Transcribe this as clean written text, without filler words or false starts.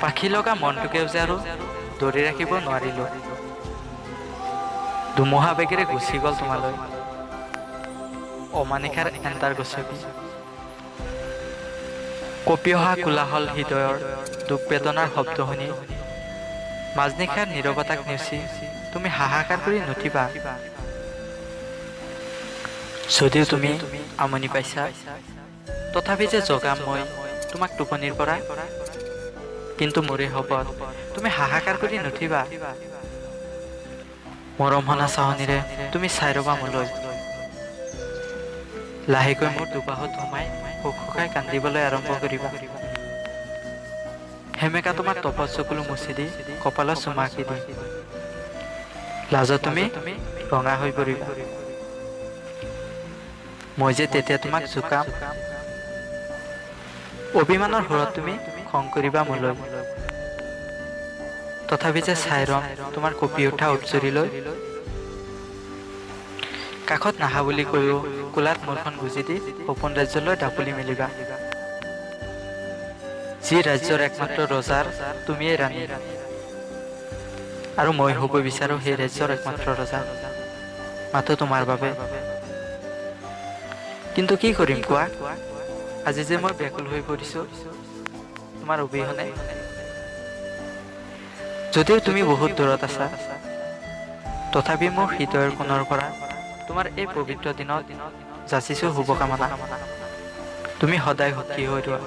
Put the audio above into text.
পাখি লগা মনটোকেও যে আৰু ধৰি ৰাখিব নোৱাৰিলো। ধুমুহা বেগেৰে গুচি গ'ল তোমালৈ অমানিশাৰ এন্ধাৰ গছকি। কঁপি অহা কোলাহল হৃদয়ৰ দুখ বেদনাৰ শব্দ শুনি মাজনিশাৰ নীৰৱতাক নেওচি তুমি হাহাকাৰ কৰি নুঠিবা। যদিও তুমি আমনি পাইছা, তথাপি যে জগাম মই তোমাক টোপনিৰ পৰা। কিন্তু মোৰে হবত তুমি হাহাকাৰ কৰি নুঠিবা। মৰমহনা চাহনিৰে তুমি চাই ৰবা মোলৈ। লাহেকৈ মোৰ দুবাহুত সোমাই হুকহুকাই কান্দিবলৈ আৰম্ভ কৰিবা। সেমেকা তোমাৰ তপত চকুলো মুচি দি কপালত চুমা আঁকি দিম। লাজত তুমি ৰঙা হৈ পৰিবা। মই যে তেতিয়া তোমাক জোকাম। অভিমানৰ সুৰত তুমি খং কৰিবা মোলৈ। তথাপি যে চাই ৰম তোমাৰ কঁপি উঠা উঠজৰিলৈ। কাষত নাহা বুলি কৈও কোলাত মূৰখন গুজি দি সপোন ৰাজ্যলৈ ঢাপলি মেলিবা। যি ৰাজ্যৰ একমাত্ৰ ৰজাৰ তুমিয়েই ৰাণী, আৰু মই হ'ব বিচাৰো সেই ৰাজ্যৰ একমাত্ৰ ৰজা, মাথো তোমাৰ বাবে। কিন্তু কি কৰিম কোৱা, আজি যে মই ব্যাকুল হৈ পৰিছো তোমাৰ অবিহনে। যদিও তুমি বহুত দূৰত আছা, তথাপি মোৰ হৃদয়ৰ কোণৰ পৰা তোমাৰ এই পবিত্ৰ দিনত যাচিছো শুভকামনা। তুমি সদায় সুখী হৈ ৰোৱা।